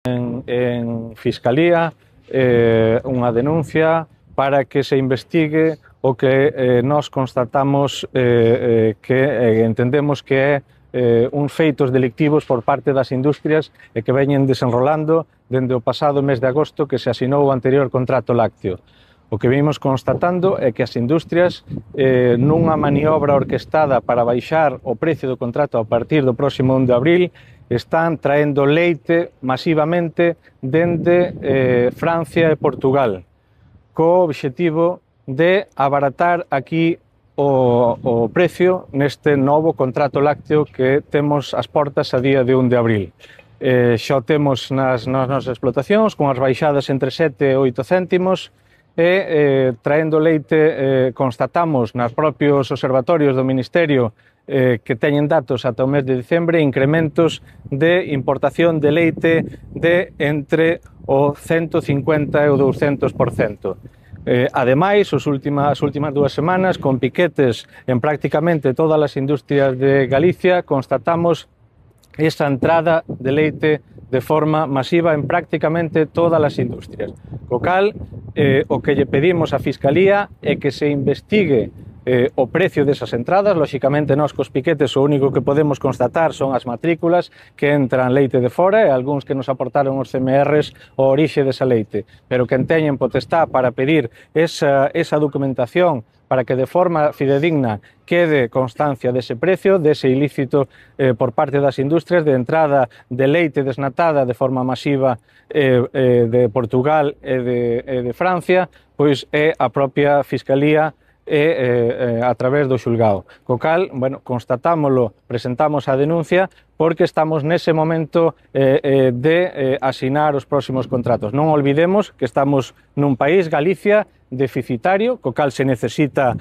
en Fiscalía unha denuncia para que se investigue o que nós constatamos que entendemos que é uns feitos delictivos por parte das industrias e que veñen desenrolando dende o pasado mes de agosto que se asinou o anterior contrato lácteo. O que vimos constatando é que as industrias, nunha maniobra orquestada para baixar o precio do contrato a partir do próximo 1 de abril, están traendo leite masivamente dende Francia e Portugal, co obxectivo de abaratar aquí o precio neste novo contrato lácteo que temos ás portas a día de 1 de abril. Xa o temos nas nosas explotacións, con as baixadas entre 7 e 8 céntimos, e traendo leite constatamos nos propios observatorios do Ministerio que teñen datos ata o mes de diciembre incrementos de importación de leite de entre o 150 e o 200%. Ademais, as últimas 2 semanas, con piquetes en prácticamente todas as industrias de Galicia, constatamos esa entrada de leite de forma masiva en prácticamente todas as industrias. Co cal, o que lle pedimos á Fiscalía é que se investigue o precio desas entradas. Lóxicamente, nós cos piquetes o único que podemos constatar son as matrículas que entran leite de fora e algúns que nos aportaron os CMRs o orixe desa leite. Pero quen teñen potestá para pedir esa documentación para que de forma fidedigna quede constancia dese precio, dese ilícito por parte das industrias de entrada de leite desnatada de forma masiva de Portugal e de Francia, pois é a propia Fiscalía a través do xulgado. Co cal, bueno, constatámolo, presentamos a denuncia porque estamos nese momento de asinar os próximos contratos. Non olvidemos que estamos nun país, Galicia, deficitario, co cal se necesita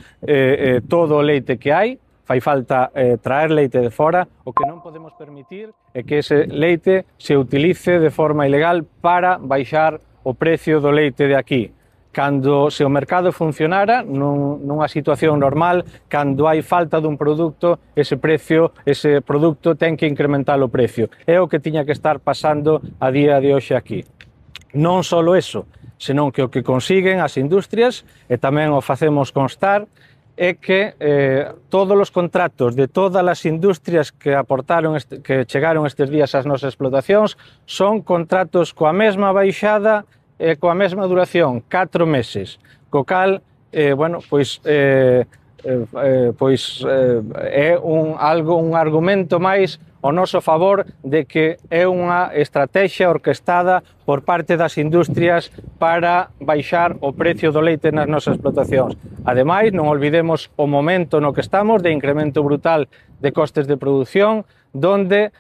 todo o leite que hai, fai falta traer leite de fora, o que non podemos permitir é que ese leite se utilice de forma ilegal para baixar o precio do leite de aquí. Cando se o mercado funcionara nunha situación normal, cando hai falta dun produto, ese produto ten que incrementar o precio. É o que tiña que estar pasando a día de hoxe aquí. Non só eso, senón que o que consiguen as industrias, e tamén o facemos constar, é que todos os contratos de todas as industrias que chegaron estes días ás nosas explotacións son contratos coa mesma baixada e coa mesma duración, 4 meses, co cal, bueno, pois é un argumento máis ao noso favor de que é unha estrategia orquestada por parte das industrias para baixar o precio do leite nas nosas explotacións. Ademais, non olvidemos o momento no que estamos de incremento brutal de costes de produción, donde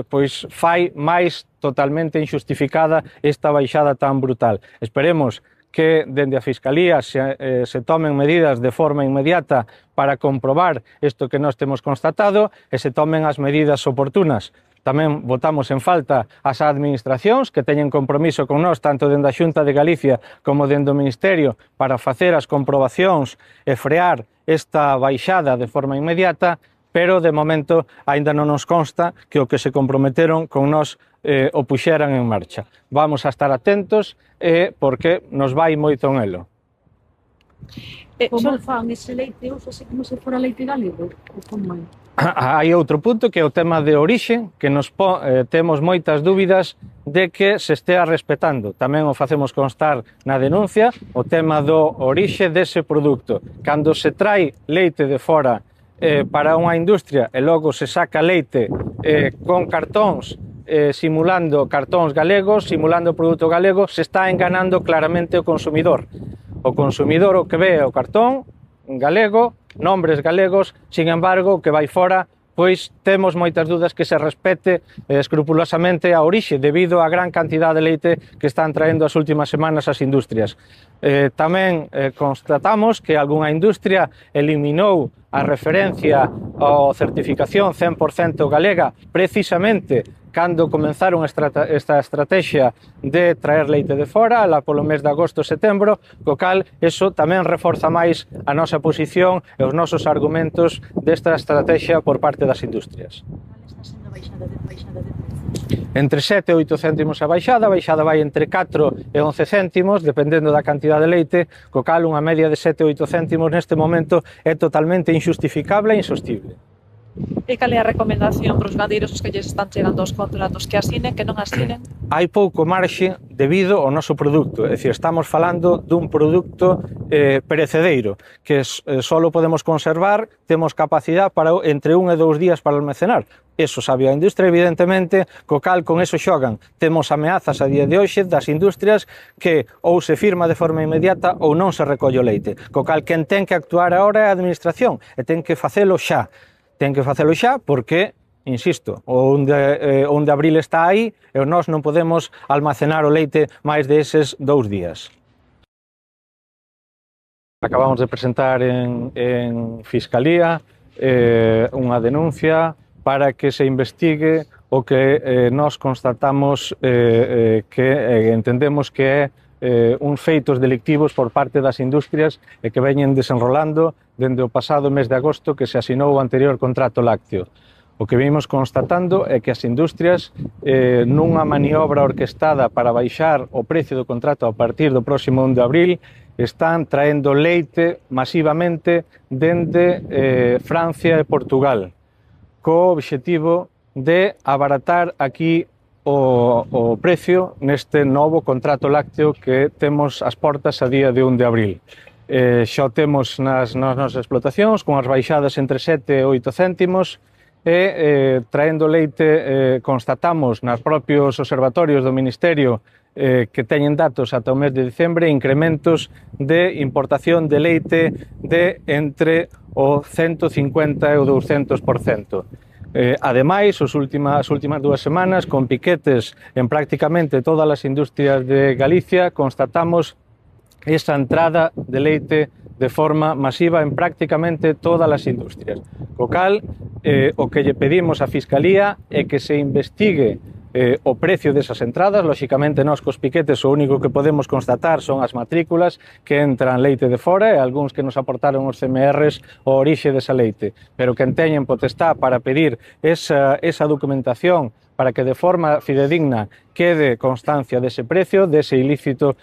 pois fai máis totalmente injustificada esta baixada tan brutal. Esperemos que dende a Fiscalía se tomen medidas de forma inmediata para comprobar isto que nós temos constatado e se tomen as medidas oportunas. Tamén votamos en falta as administracións que teñen compromiso con nós, tanto dende a Xunta de Galicia como dende o Ministerio, para facer as comprobacións e frear esta baixada de forma inmediata, pero de momento aínda non nos consta que o que se comprometeron con nós o puxeran en marcha. Vamos a estar atentos porque nos vai moito en elo. Como fan ese leite? Usase como se fora leite galego? Hai outro punto que é o tema de orixe, que temos moitas dúbidas de que se estea respetando. Tamén o facemos constar na denuncia o tema do orixe dese produto. Cando se trai leite de fora para unha industria e logo se saca leite con cartóns simulando cartóns galegos, simulando produto galego, se está enganando claramente o consumidor. O consumidor o que ve o cartón galego, nombres galegos, sin embargo, o que vai fora, pois temos moitas dudas que se respete escrupulosamente a orixe debido á gran cantidade de leite que están traendo as últimas semanas as industrias. Tamén constatamos que algunha industria eliminou a referencia á certificación 100% galega precisamente cando comenzaron esta estrategia de traer leite de fora, lá polo mes de agosto e setembro, co cal eso tamén reforza máis a nosa posición e os nosos argumentos desta estrategia por parte das industrias. Está sendo baixada de precio? Entre 7 e 8 céntimos a baixada vai entre 4 e 11 céntimos, dependendo da cantidade de leite, co cal unha media de 7 e 8 céntimos neste momento é totalmente injustificable e insostible. E cal é a recomendación para os gandeiros que lles están chegando os contratos, que asinen, que non asinen? Hai pouco marxe debido ao noso produto, é dicir, estamos falando dun produto perecedeiro, que só podemos conservar, temos capacidade para entre 1 e 2 días para almacenar. Eso sabe a industria, evidentemente, co cal con eso xogan. Temos ameazas a día de hoxe das industrias que ou se firma de forma inmediata ou non se recolle o leite. Co cal, quen ten que actuar agora é a administración e ten que facelo xa. Ten que facelo xa porque, insisto, o 1 de abril está aí e nós non podemos almacenar o leite máis deses 2 días. Acabamos de presentar en Fiscalía unha denuncia para que se investigue o que nós constatamos que entendemos que é uns feitos delictivos por parte das industrias e que veñen desenrolando dende o pasado mes de agosto que se asinou o anterior contrato lácteo. O que vimos constatando é que as industrias, nunha maniobra orquestada para baixar o precio do contrato a partir do próximo 1 de abril, están traendo leite masivamente dende Francia e Portugal, co obxectivo de abaratar aquí o precio neste novo contrato lácteo que temos ás portas a día de 1 de abril. Xa o temos nas nosas explotacións, con as baixadas entre 7 e 8 céntimos, e traendo leite constatamos nos propios observatorios do Ministerio que teñen datos ata o mes de diciembre incrementos de importación de leite de entre o 150 e o 200%. Ademais, as últimas 2 semanas, con piquetes en prácticamente todas as industrias de Galicia, constatamos esa entrada de leite de forma masiva en prácticamente todas as industrias. Co cal, o que lle pedimos á Fiscalía é que se investigue o precio desas entradas. Lóxicamente, nós cos piquetes o único que podemos constatar son as matrículas que entran leite de fora e algúns que nos aportaron os CMRs o orixe desa leite. Pero quen teñen potestá para pedir esa documentación para que de forma fidedigna quede constancia dese precio, dese ilícito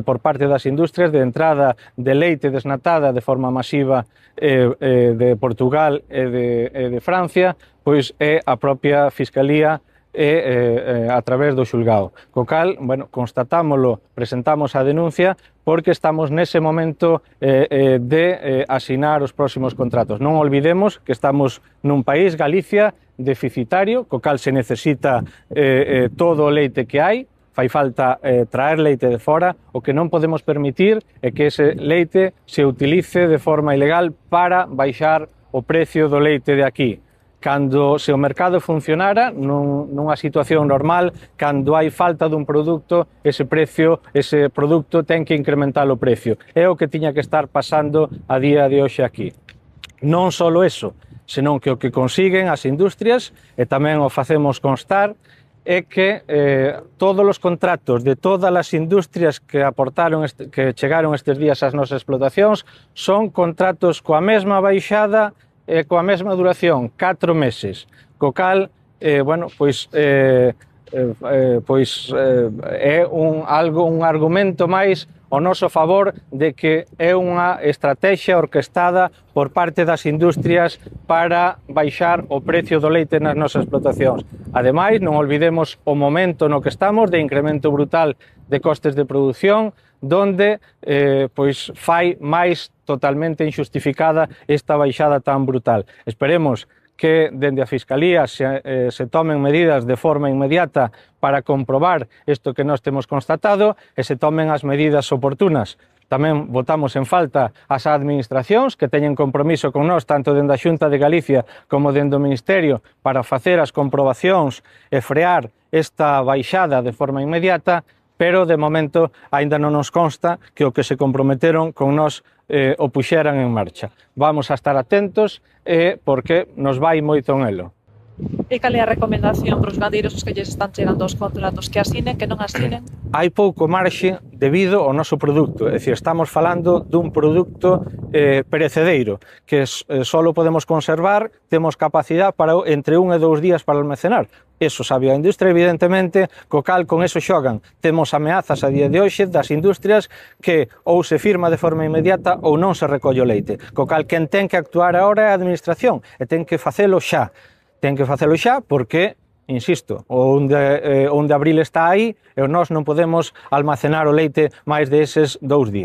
por parte das industrias de entrada de leite desnatada de forma masiva de Portugal e de Francia, pois é a propia Fiscalía a través do xulgado. Co cal, constatámolo, presentamos a denuncia porque estamos nese momento de asinar os próximos contratos. Non olvidemos que estamos nun país, Galicia, deficitario, co cal se necesita todo o leite que hai, fai falta traer leite de fora, o que non podemos permitir é que ese leite se utilice de forma ilegal para baixar o precio do leite de aquí. Se o mercado funcionara nunha situación normal, cando hai falta dun produto, ese produto ten que incrementar o precio. É o que tiña que estar pasando a día de hoxe aquí. Non só eso, senón que o que consiguen as industrias, e tamén o facemos constar, é que todos os contratos de todas as industrias que chegaron estes días ás nosas explotacións son contratos coa mesma baixada e coa mesma duración, 4 meses, co cal, é un argumento máis ao noso favor de que é unha estrategia orquestada por parte das industrias para baixar o precio do leite nas nosas explotacións. Ademais, non olvidemos o momento no que estamos de incremento brutal de costes de produción, donde fai máis totalmente injustificada esta baixada tan brutal. Esperemos que dende a Fiscalía se tomen medidas de forma inmediata para comprobar isto que nós temos constatado e se tomen as medidas oportunas. Tamén votamos en falta as administracións que teñen compromiso con nós, tanto dende a Xunta de Galicia como dende o Ministerio, para facer as comprobacións e frear esta baixada de forma inmediata, pero de momento aínda non nos consta que o que se comprometeron con nós o puxeran en marcha. Vamos a estar atentos porque nos vai moito en elo. E cal é a recomendación para os gandeiros os que lles están chegando os contratos que asinen, que non asinen? Hai pouco marxe debido ao noso produto, é dicir, estamos falando dun produto perecedeiro, que só podemos conservar, temos capacidade para entre 1 e 2 días para almacenar. Eso sabe a industria, evidentemente, co cal con eso xogan. Temos ameazas a día de hoxe das industrias que ou se firma de forma inmediata ou non se recolle o leite. Co cal, quen ten que actuar agora é a administración e ten que facelo xa. Ten que facelo xa porque, insisto, o 1 de abril está aí e nós non podemos almacenar o leite máis deses 2 días.